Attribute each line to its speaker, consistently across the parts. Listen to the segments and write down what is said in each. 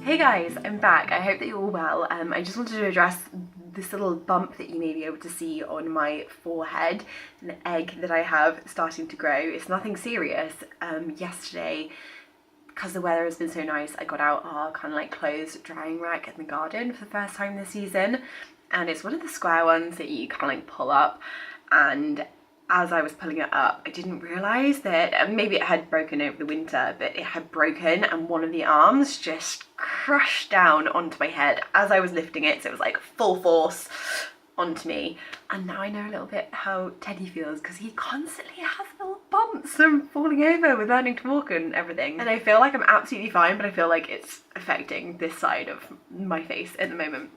Speaker 1: Hey guys, I'm back. I hope that you're all well. I just wanted to address this little bump that you may be able to see on my forehead, an egg that I have starting to grow. It's nothing serious. Yesterday, because the weather has been so nice, I got out our kind of like clothes drying rack in the garden for the first time this season, and it's one of the square ones that you kind of like pull up, and as I was pulling it up, I didn't realise that maybe it had broken over the winter, but it had broken and one of the arms just crushed down onto my head as I was lifting it. So it was like full force onto me. And now I know a little bit how Teddy feels, because he constantly has little bumps from falling over with learning to walk and everything. And I feel like I'm absolutely fine, but I feel like it's affecting this side of my face at the moment.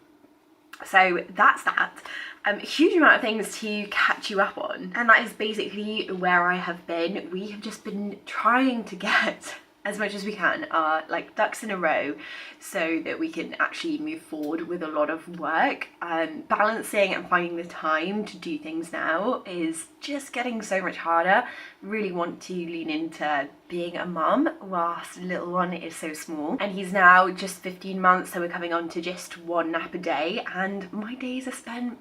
Speaker 1: So that's that. A huge amount of things to catch you up on, and that is basically where I have been. We have just been trying to get as much as we can like ducks in a row so that we can actually move forward with a lot of work. Balancing and finding the time to do things now is just getting so much harder. Really want to lean into being a mum whilst the little one is so small, and he's now just 15 months, so we're coming on to just one nap a day, and my days are spent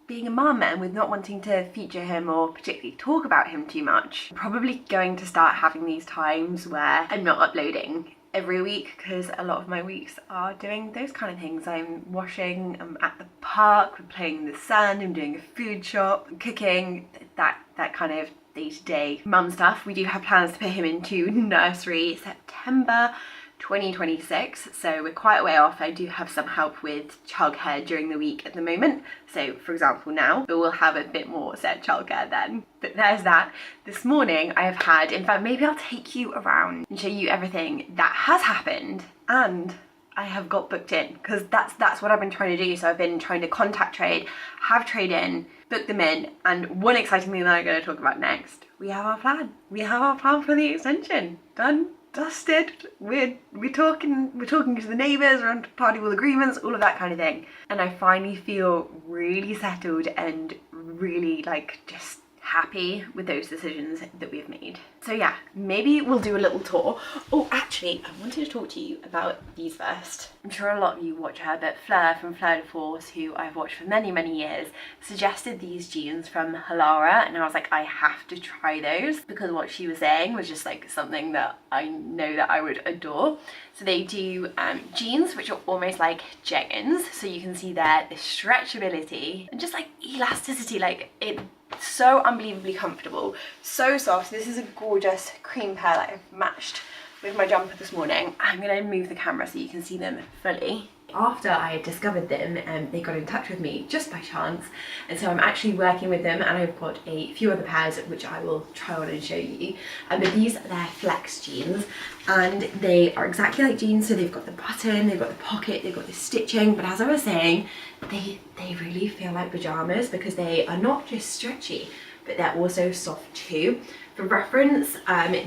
Speaker 1: being a mum and with not wanting to feature him or particularly talk about him too much. I'm probably going to start having these times where I'm not uploading every week, because a lot of my weeks are doing those kind of things. I'm washing, I'm at the park, we're playing in the sand, I'm doing a food shop, I'm cooking, that kind of day-to-day mum stuff. We do have plans to put him into nursery September 2026, so we're quite a way off. I do have some help with childcare during the week at the moment, so for example now, but we'll have a bit more set childcare then. But there's that. This morning I have had, in fact maybe I'll take you around and show you everything that has happened and I have got booked in, because that's what I've been trying to do. So I've been trying to contact trade, have trade in, book them in, and one exciting thing that I'm going to talk about next, we have our plan. We have our plan for the extension. Done. Dusted. We're talking to the neighbours, we're on party wall agreements, all of that kind of thing, and I finally feel really settled and really like just happy with those decisions that we've made. So yeah, maybe we'll do a little tour. Oh, actually, I wanted to talk to you about these first. I'm sure a lot of you watch her, but Fleur from Fleur de Force, who I've watched for many years, suggested these jeans from Halara, and I was like, I have to try those, because what she was saying was just like something that I know that I would adore. So they do jeans which are almost like jeggings, so you can see there the stretchability and just like elasticity, like it's so unbelievably comfortable, so soft. This is a gorgeous cream pair that I've matched with my jumper this morning. I'm gonna move the camera so you can see them fully. After I had discovered them, they got in touch with me just by chance, and so I'm actually working with them, and I've got a few other pairs which I will try on and show you. But these are their flex jeans, and they are exactly like jeans. So they've got the button, they've got the pocket, they've got the stitching, but as I was saying, they really feel like pajamas, because they are not just stretchy, but they're also soft too. For reference,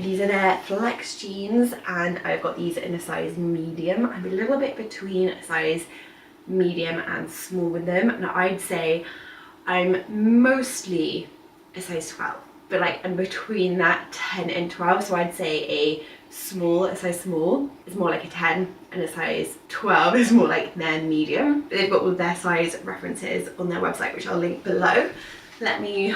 Speaker 1: these are their flex jeans, and I've got these in a size medium. I'm a little bit between a size medium and small with them, and I'd say I'm mostly a size 12, but like I'm between that 10 and 12. So I'd say a size small is more like a 10, and a size 12 is more like their medium. But they've got all their size references on their website, which I'll link below. Let me,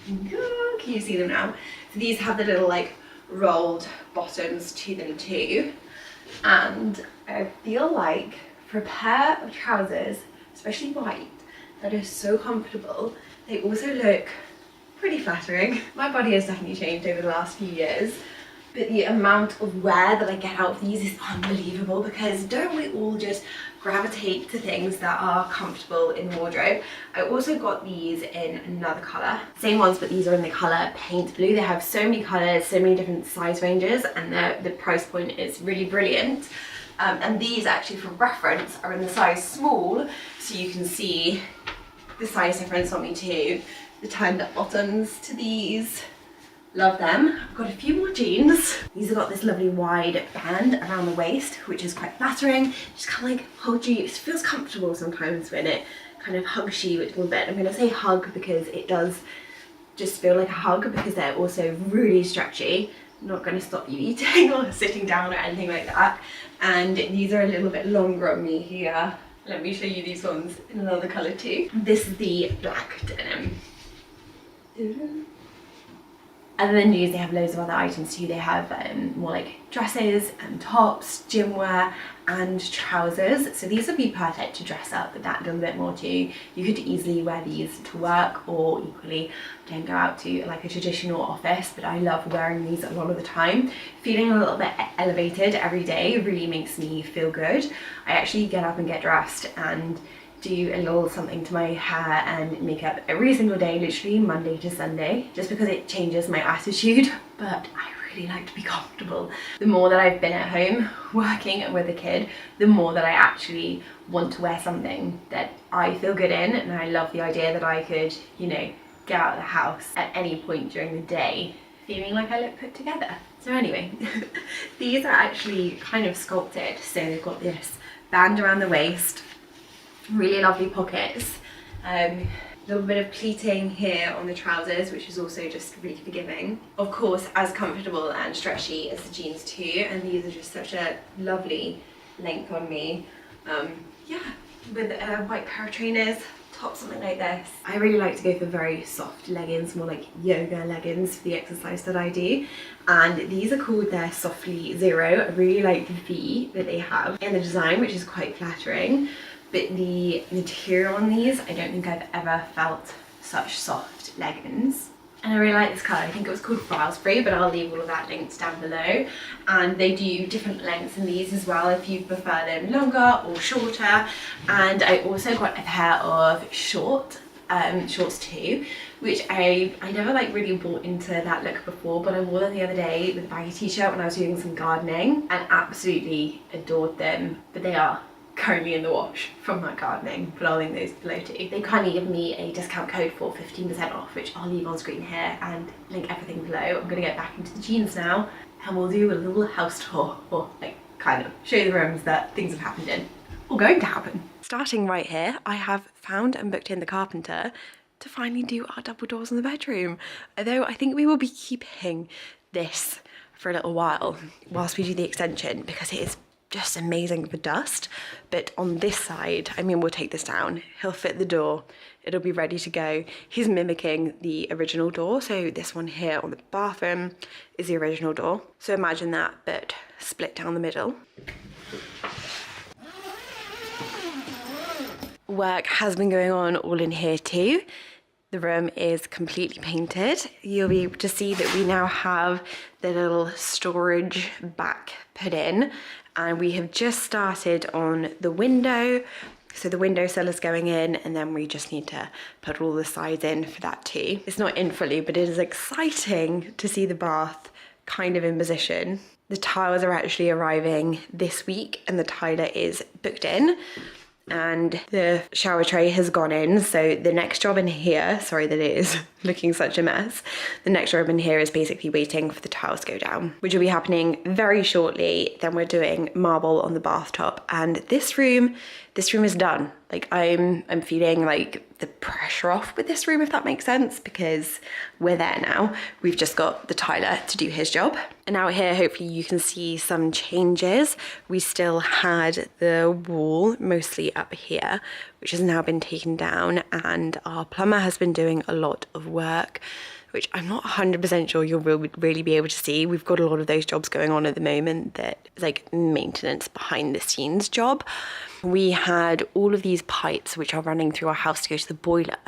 Speaker 1: can you see them now? So these have the little like rolled bottoms to them too, and I feel like for a pair of trousers, especially white, that is so comfortable. They also look pretty flattering. My body has definitely changed over the last few years, but the amount of wear that I get out of these is unbelievable, because don't we all just gravitate to things that are comfortable in the wardrobe? I also got these in another colour, same ones, but these are in the colour paint blue. They have so many colours, so many different size ranges, and the price point is really brilliant. And these actually, for reference, are in the size small, so you can see the size difference on me too. The turned up bottoms to these, love them. I've got a few more jeans. These have got this lovely wide band around the waist, which is quite flattering. Just kind of like holds you, it feels comfortable sometimes when it kind of hugs you a little bit. I'm gonna say hug because it does just feel like a hug, because they're also really stretchy. not going to stop you eating or sitting down or anything like that. And these are a little bit longer on me here. Let me show you these ones in another colour too. This is the black denim. Other than these, they have loads of other items too. They have more like dresses and tops, gym wear and trousers. So these would be perfect to dress up with that a little bit more too. You could easily wear these to work, or equally don't go out to like a traditional office, but I love wearing these a lot of the time. Feeling a little bit elevated every day really makes me feel good. I actually get up and get dressed and do a little something to my hair and makeup every single day, literally Monday to Sunday, just because it changes my attitude. But I really like to be comfortable. The more that I've been at home working with a kid, the more that I actually want to wear something that I feel good in, and I love the idea that I could, you know, get out of the house at any point during the day feeling like I look put together. So anyway, these are actually kind of sculpted. So they've got this band around the waist, really lovely pockets, a little bit of pleating here on the trousers, which is also just really forgiving. Of course, as comfortable and stretchy as the jeans too, and these are just such a lovely length on me. Yeah, with a white pair of trainers, top something like this. I really like to go for very soft leggings, more like yoga leggings for the exercise that I do. And these are called their Softly Zero. I really like the V that they have in the design, which is quite flattering. But the material on these, I don't think I've ever felt such soft leggings. And I really like this colour. I think it was called Raspberry, but I'll leave all of that linked down below. And they do different lengths in these as well, if you prefer them longer or shorter. And I also got a pair of shorts too, which I never like really bought into that look before, but I wore them the other day with a baggy t-shirt when I was doing some gardening and absolutely adored them. But they are currently in the wash from that gardening, but I'll link those below too. They kindly give me a discount code for 15% off, which I'll leave on screen here and link everything below. I'm gonna get back into the jeans now and we'll do a little house tour, or like kind of show the rooms that things have happened in, or going to happen. Starting right here, I have found and booked in the carpenter to finally do our double doors in the bedroom. Although I think we will be keeping this for a little while whilst we do the extension, because it is just amazing for dust. But on this side, I mean, we'll take this down, he'll fit the door, it'll be ready to go. He's mimicking the original door, so this one here on the bathroom is the original door. So imagine that, but split down the middle. Work has been going on all in here too. The room is completely painted. You'll be able to see that we now have the little storage back put in, and we have just started on the window. So the windowsill is going in, and then we just need to put all the sides in for that too. It's not in fully, but it is exciting to see the bath kind of in position. The tiles are actually arriving this week and the tiler is booked in. And the shower tray has gone in, so the next job in here, sorry that it is looking such a mess, the next job in here is basically waiting for the tiles to go down, which will be happening very shortly. Then we're doing marble on the bathtub, and this room is done. Like I'm feeling like the pressure off with this room, if that makes sense, because we're there now. We've just got the tiler to do his job. And out here, hopefully you can see some changes. We still had the wall mostly up here, which has now been taken down, and our plumber has been doing a lot of work, which I'm not 100% sure you'll really be able to see. We've got a lot of those jobs going on at the moment that is like maintenance behind the scenes job. We had all of these pipes which are running through our house to go to the boiler.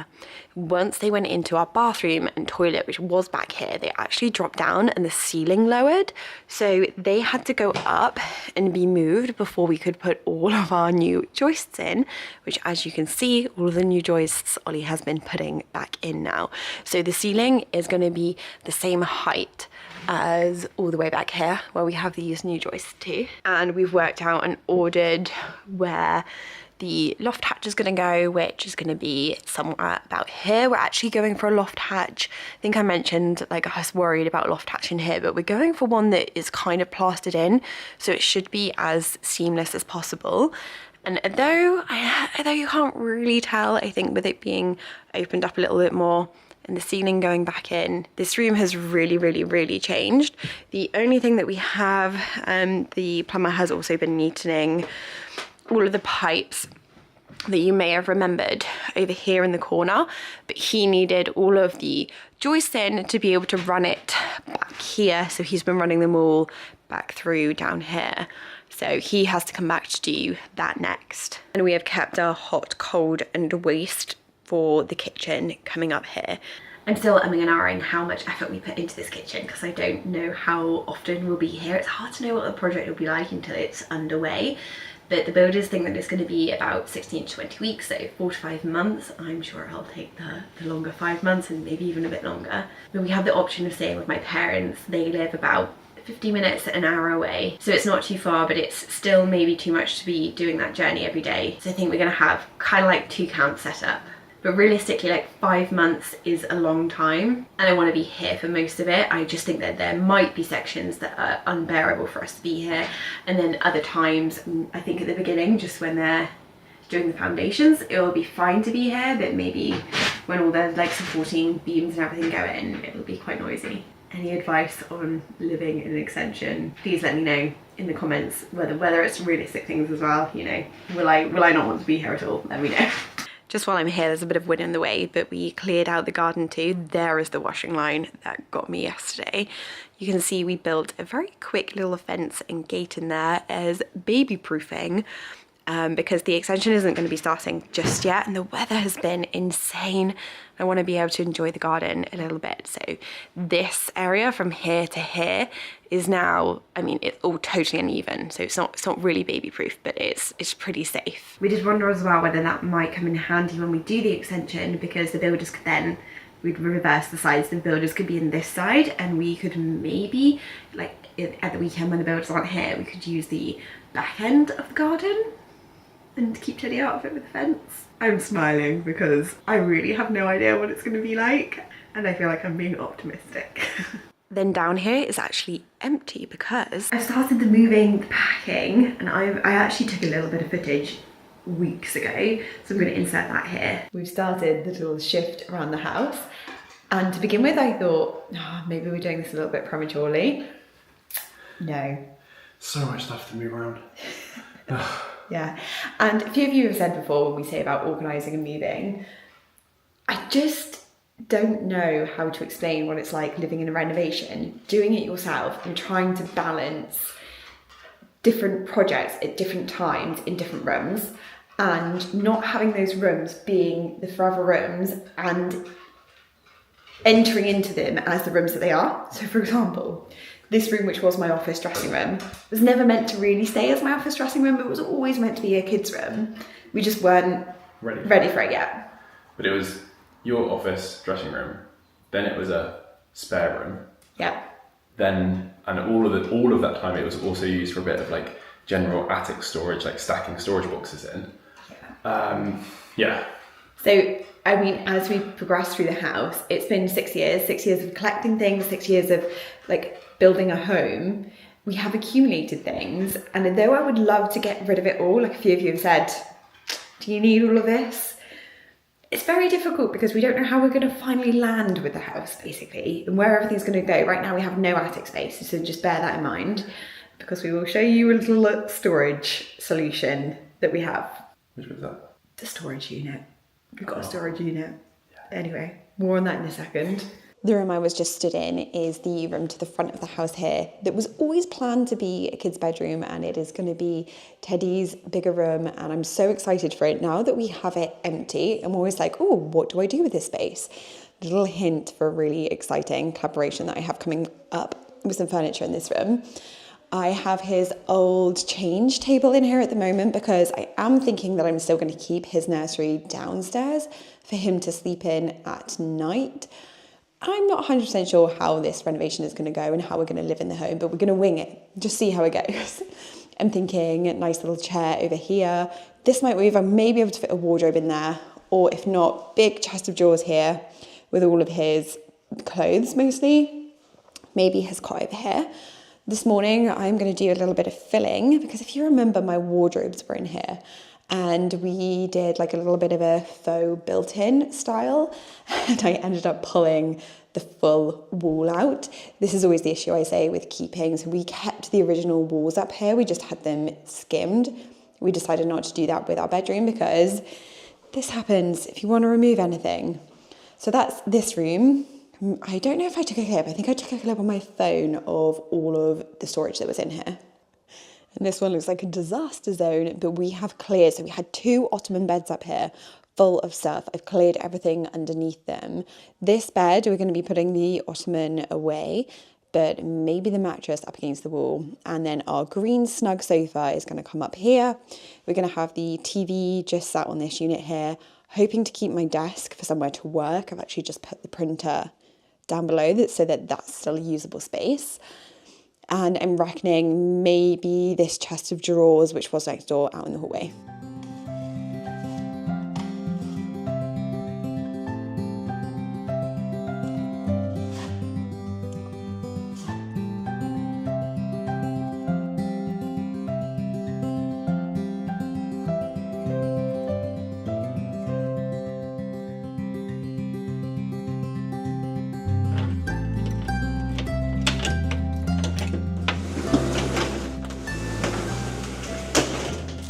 Speaker 1: Once they went into our bathroom and toilet, which was back here, they actually dropped down and the ceiling lowered. So they had to go up and be moved before we could put all of our new joists in, which, as you can see, all of the new joists Ollie has been putting back in now. So the ceiling is going to be the same height as all the way back here where we have these new joists too. And we've worked out and ordered where the loft hatch is going to go, which is going to be somewhere about here. We're actually going for a loft hatch. I think I mentioned like I was worried about loft hatch in here, but we're going for one that is kind of plastered in, so it should be as seamless as possible. And although you can't really tell, I think with it being opened up a little bit more, and the ceiling going back in, this room has really changed. The only thing that we have, the plumber has also been neatening all of the pipes that you may have remembered over here in the corner, but he needed all of the joists in to be able to run it back here, so he's been running them all back through down here. So he has to come back to do that next. And we have kept our hot, cold and waste for the kitchen coming up here. I'm still umming and ahhing how much effort we put into this kitchen because I don't know how often we'll be here. It's hard to know what the project will be like until it's underway. But the builders think that it's going to be about 16 to 20 weeks, so 4 to 5 months. I'm sure I'll take the longer 5 months and maybe even a bit longer. But we have the option of staying with my parents. They live about 50 minutes to an hour away. So it's not too far, but it's still maybe too much to be doing that journey every day. So I think we're going to have kind of like 2 camps set up. But realistically, like 5 months is a long time and I want to be here for most of it. I just think that there might be sections that are unbearable for us to be here. And then other times, I think at the beginning, just when they're doing the foundations, it will be fine to be here, but maybe when all the like supporting beams and everything go in, it will be quite noisy. Any advice on living in an extension, please let me know in the comments, whether it's realistic things as well, you know. Will I not want to be here at all? Let me know. Just while I'm here, there's a bit of wind in the way, but we cleared out the garden too. There is the washing line that got me yesterday. You can see we built a very quick little fence and gate in there as baby proofing, because the extension isn't going to be starting just yet and the weather has been insane. I want to be able to enjoy the garden a little bit. So this area from here to here is now, I mean, it's all totally uneven. So it's not really baby proof, but it's pretty safe. We did wonder as well whether that might come in handy when we do the extension, because the builders could then, we'd reverse the sides. The builders could be in this side and we could maybe, like at the weekend when the builders aren't here, we could use the back end of the garden and keep Teddy out of it with the fence. I'm smiling because I really have no idea what it's going to be like and I feel like I'm being optimistic. Then down here is actually empty because I've started the moving, the packing, and I actually took a little bit of footage weeks ago, so I'm going to insert that here. We've started the little shift around the house, and to begin with I thought, oh, maybe we're doing this a little bit prematurely. No.
Speaker 2: So much stuff to move around.
Speaker 1: Yeah, and a few of you have said before when we say about organising and moving, I just don't know how to explain what it's like living in a renovation, doing it yourself and trying to balance different projects at different times in different rooms and not having those rooms being the forever rooms and entering into them as the rooms that they are. So for example, this room, which was my office dressing room, was never meant to really stay as my office dressing room. It was always meant to be a kid's room. We just weren't ready for it yet.
Speaker 2: But it was your office dressing room, then it was a spare room.
Speaker 1: Yeah.
Speaker 2: Then, and all of that time, it was also used for a bit of like general attic storage, like stacking storage boxes in. Yeah.
Speaker 1: So, I mean, as we progress through the house, it's been 6 years, 6 years of collecting things, 6 years of like building a home. We have accumulated things, and though I would love to get rid of it all, like a few of you have said, do you need all of this? It's very difficult because we don't know how we're going to finally land with the house, basically, and where everything's going to go. Right now we have no attic space, so just bear that in mind, because we will show you a little storage solution that we have.
Speaker 2: Which was that?
Speaker 1: The storage unit. We've got a storage unit. Yeah. Anyway, more on that in a second. The room I was just stood in is the room to the front of the house here that was always planned to be a kid's bedroom, and it is going to be Teddy's bigger room, and I'm so excited for it. Now that we have it empty, I'm always like, oh, what do I do with this space? Little hint for a really exciting collaboration that I have coming up with some furniture in this room. I have his old change table in here at the moment because I am thinking that I'm still going to keep his nursery downstairs for him to sleep in at night. I'm not 100% sure how this renovation is going to go and how we're going to live in the home, but we're going to wing it, just see how it goes. I'm thinking a nice little chair over here. This might move, I may be able to fit a wardrobe in there, or if not, big chest of drawers here with all of his clothes mostly, maybe his cot over here. This morning I'm going to do a little bit of filling because if you remember, my wardrobes were in here and we did like a little bit of a faux built-in style, and I ended up pulling the full wall out. This is always the issue, I say, with keeping. So we kept the original walls up here, we just had them skimmed. We decided not to do that with our bedroom because this happens if you want to remove anything. So that's this room. I don't know if I took a clip. I think I took a clip on my phone of all of the storage that was in here. And this one looks like a disaster zone, but we have cleared. So we had 2 Ottoman beds up here full of stuff. I've cleared everything underneath them. This bed, we're going to be putting the Ottoman away, but maybe the mattress up against the wall. And then our green snug sofa is going to come up here. We're going to have the TV just sat on this unit here, hoping to keep my desk for somewhere to work. I've actually just put the printer down below so that that's still a usable space. And I'm reckoning maybe this chest of drawers, which was next door, out in the hallway.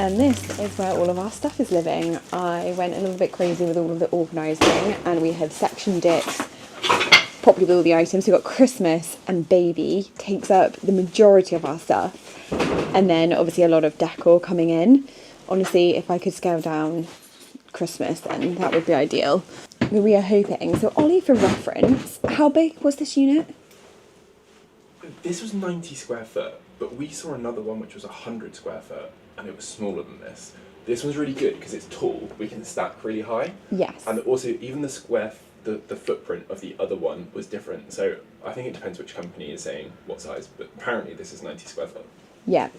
Speaker 1: And this is where all of our stuff is living. I went a little bit crazy with all of the organising, and we have sectioned it properly with all the items. We've got Christmas and baby takes up the majority of our stuff. And then obviously a lot of decor coming in. Honestly, if I could scale down Christmas, then that would be ideal. But we are hoping. So Ollie, for reference, how big was this unit?
Speaker 2: This was 90 square foot, but we saw another one which was 100 square foot, and it was smaller than this. This one's really good because it's tall. We can stack really high.
Speaker 1: Yes.
Speaker 2: And also, even the footprint of the other one was different. So I think it depends which company is saying what size, but apparently this is 90 square foot.
Speaker 1: Yeah.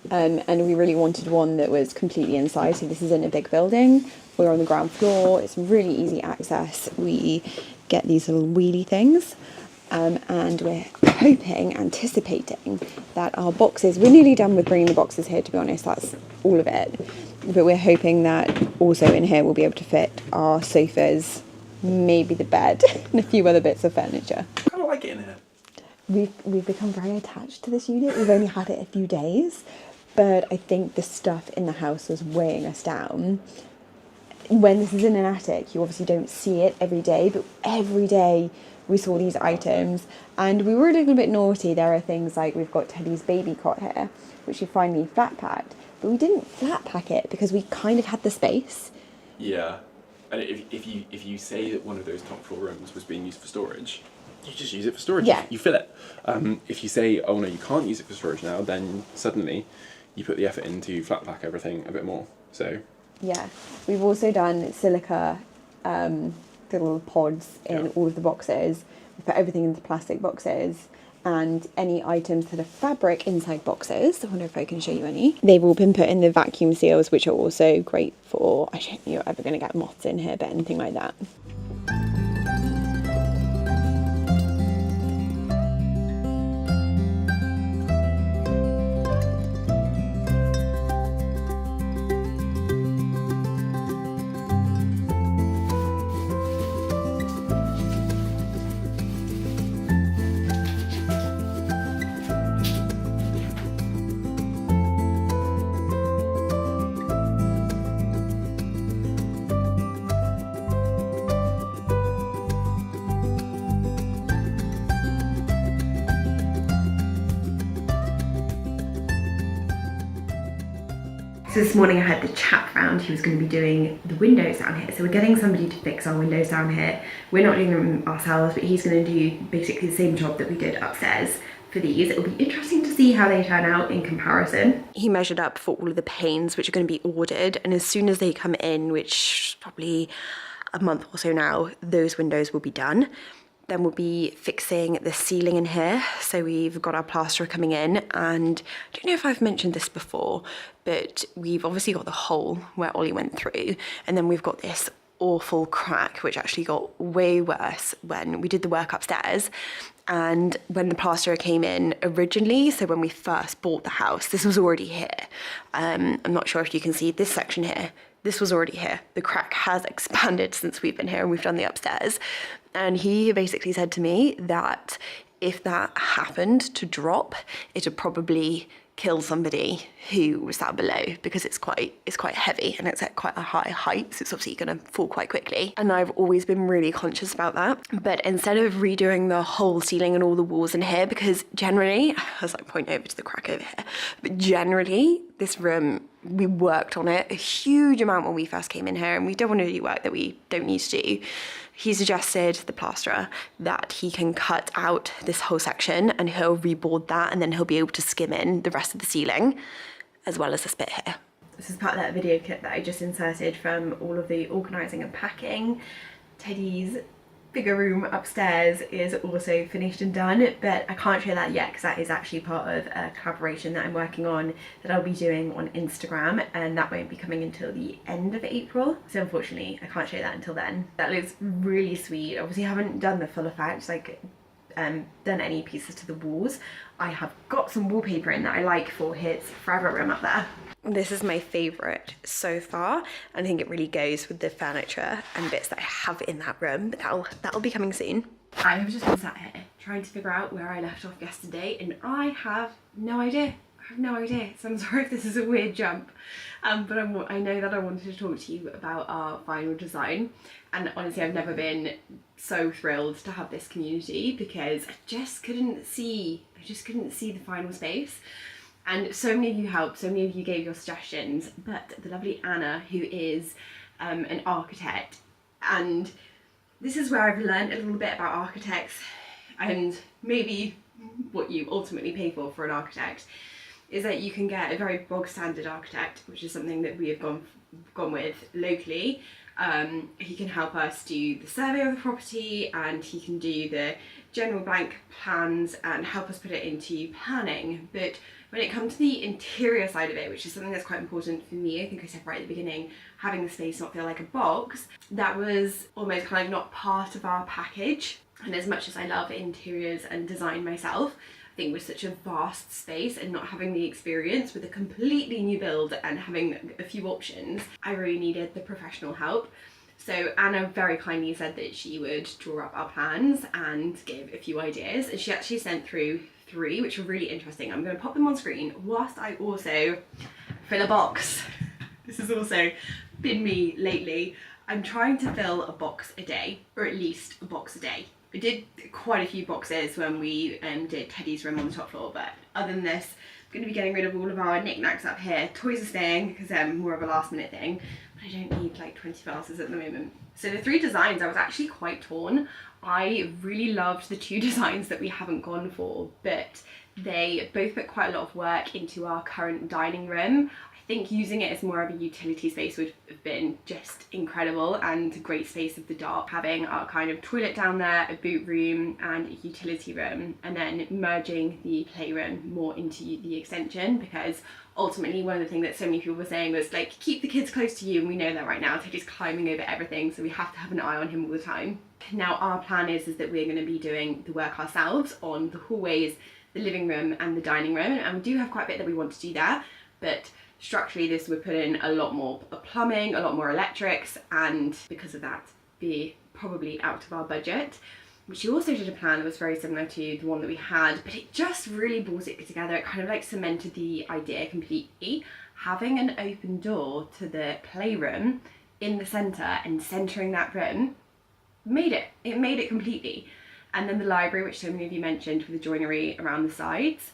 Speaker 1: And we really wanted one that was completely inside. So this is in a big building. We're on the ground floor. It's really easy access. We get these little wheelie things. And we're anticipating that our boxes, we're nearly done with bringing the boxes here, to be honest, that's all of it. But we're hoping that also in here we'll be able to fit our sofas, maybe the bed, and a few other bits of furniture.
Speaker 2: I kind of like it in here.
Speaker 1: We've become very attached to this unit. We've only had it a few days, but I think the stuff in the house was weighing us down. When this is in an attic, you obviously don't see it every day, but every day we saw these items, and we were a little bit naughty. There are things like we've got Teddy's baby cot here, which we finally flat packed, but we didn't flat pack it because we kind of had the space.
Speaker 2: Yeah, and if you say that one of those top floor rooms was being used for storage, you just use it for storage.
Speaker 1: Yeah.
Speaker 2: You fill it. If you say, oh no, you can't use it for storage now, then suddenly you put the effort in to flat pack everything a bit more. So
Speaker 1: yeah, we've also done silica little pods in all of the boxes. We put everything into plastic boxes, and any items that are fabric inside boxes, I wonder if I can show you any, they've all been put in the vacuum seals, which are also great for, I don't think you're ever going to get moths in here, but anything like that. So this morning I had the chap round who was going to be doing the windows down here. So we're getting somebody to fix our windows down here. We're not doing them ourselves, but he's going to do basically the same job that we did upstairs for these. It'll be interesting to see how they turn out in comparison. He measured up for all of the panes which are going to be ordered, and as soon as they come in, which is probably a month or so now, those windows will be done. Then we'll be fixing the ceiling in here. So we've got our plasterer coming in, and I don't know if I've mentioned this before, but we've obviously got the hole where Ollie went through, and then we've got this awful crack, which actually got way worse when we did the work upstairs. And when the plasterer came in originally, so when we first bought the house, this was already here. I'm not sure if you can see this section here. This was already here. The crack has expanded since we've been here and we've done the upstairs. And he basically said to me that if that happened to drop, it would probably kill somebody who was sat below, because it's quite heavy and it's at quite a high height, so it's obviously going to fall quite quickly. And I've always been really conscious about that. But instead of redoing the whole ceiling and all the walls in here, because generally, as I point over to the crack over here, but generally this room, we worked on it a huge amount when we first came in here, and we don't want to do work that we don't need to do. He suggested, the plasterer, that he can cut out this whole section and he'll reboard that, and then he'll be able to skim in the rest of the ceiling, as well as this bit here. This is part of that video clip that I just inserted from all of the organising and packing. Teddy's bigger room upstairs is also finished and done, but I can't share that yet because that is actually part of a collaboration that I'm working on that I'll be doing on Instagram, and that won't be coming until the end of April, so unfortunately I can't share that until then. That looks really sweet. Obviously I haven't done the full effects, like done any pieces to the walls. I have got some wallpaper in that I like for his forever room up there. This is my favourite so far, and I think it really goes with the furniture and bits that I have in that room, but that'll be coming soon. I have just been sat here trying to figure out where I left off yesterday, and I have no idea. So I'm sorry if this is a weird jump, but I know that I wanted to talk to you about our final design, and honestly I've never been so thrilled to have this community, because I just couldn't see the final space. And so many of you helped, so many of you gave your suggestions, but the lovely Anna, who is an architect, and this is where I've learned a little bit about architects and maybe what you ultimately pay for an architect, is that you can get a very bog standard architect, which is something that we have gone with locally. He can help us do the survey of the property, and he can do the general blank plans and help us put it into planning. But when it comes to the interior side of it, which is something that's quite important for me, I think I said right at the beginning, having the space not feel like a box, that was almost kind of not part of our package. And as much as I love interiors and design myself, I think with such a vast space and not having the experience with a completely new build and having a few options, I really needed the professional help. So Anna very kindly said that she would draw up our plans and give a few ideas, and she actually sent through 3, which were really interesting. I'm going to pop them on screen whilst I also fill a box. This has also been me lately. I'm trying to fill a box a day, or at least a box a day. I did quite a few boxes when we did Teddy's room on the top floor, but other than this, I'm going to be getting rid of all of our knickknacks up here. Toys are staying because they're more of a last minute thing, but I don't need like 20 vases at the moment. So the 3 designs, I was actually quite torn. I really loved the 2 designs that we haven't gone for, but they both put quite a lot of work into our current dining room. I think using it as more of a utility space would have been just incredible, and a great space of the dark, having our kind of toilet down there, a boot room and a utility room, and then merging the playroom more into the extension, because ultimately one of the things that so many people were saying was like, keep the kids close to you, and we know that right now Teddy's climbing over everything, so we have to have an eye on him all the time. Now our plan is that we're going to be doing the work ourselves on the hallways, the living room and the dining room, and we do have quite a bit that we want to do there, but structurally this would put in a lot more plumbing, a lot more electrics, and because of that be probably out of our budget. But she also did a plan that was very similar to the one that we had, but it just really brought it together. It kind of like cemented the idea completely. Having an open door to the playroom in the centre and centering that room made it completely. And then the library, which so many of you mentioned, with the joinery around the sides.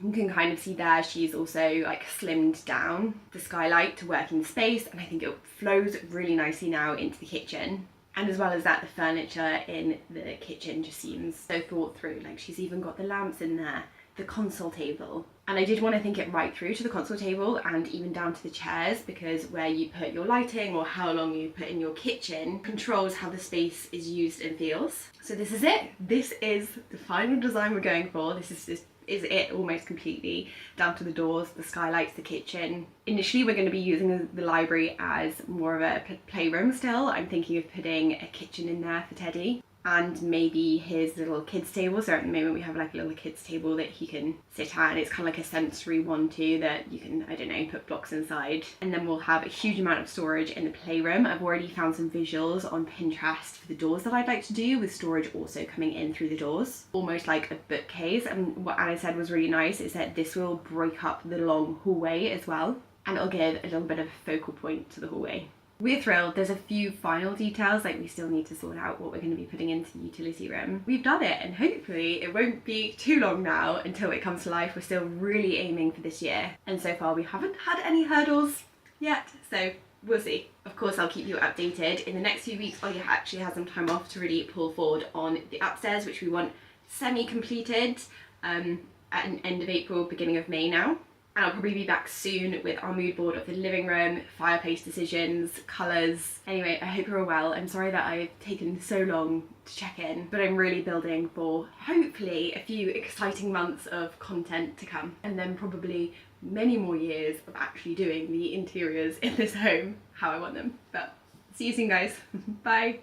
Speaker 1: You can kind of see there she's also like slimmed down the skylight to work in the space, and I think it flows really nicely now into the kitchen. And as well as that, the furniture in the kitchen just seems so thought through. Like she's even got the lamps in there the console table. And I did want to think it right through to the console table and even down to the chairs, because where you put your lighting or how long you put in your kitchen controls how the space is used and feels. So this is it. This is the final design we're going for. This is it almost completely, down to the doors, the skylights, the kitchen. Initially we're going to be using the library as more of a playroom still. I'm thinking of putting a kitchen in there for Teddy, and maybe his little kids table. So at the moment we have like a little kids table that he can sit at, and it's kind of like a sensory one too, that you can, I don't know, put blocks inside. And then we'll have a huge amount of storage in the playroom. I've already found some visuals on Pinterest for the doors that I'd like to do, with storage also coming in through the doors, almost like a bookcase. And what Anna said was really nice is that this will break up the long hallway as well, and it'll give a little bit of a focal point to the hallway. We're thrilled. There's a few final details, like we still need to sort out what we're going to be putting into the utility room. We've done it, and hopefully it won't be too long now until it comes to life. We're still really aiming for this year, and so far we haven't had any hurdles yet, so we'll see. Of course I'll keep you updated. In the next few weeks I'll actually have some time off to really pull forward on the upstairs, which we want semi-completed at an end of April, beginning of May now. And I'll probably be back soon with our mood board of the living room, fireplace decisions, colours. Anyway, I hope you're all well. I'm sorry that I've taken so long to check in, but I'm really building for hopefully a few exciting months of content to come, and then probably many more years of actually doing the interiors in this home how I want them. But see you soon, guys. Bye.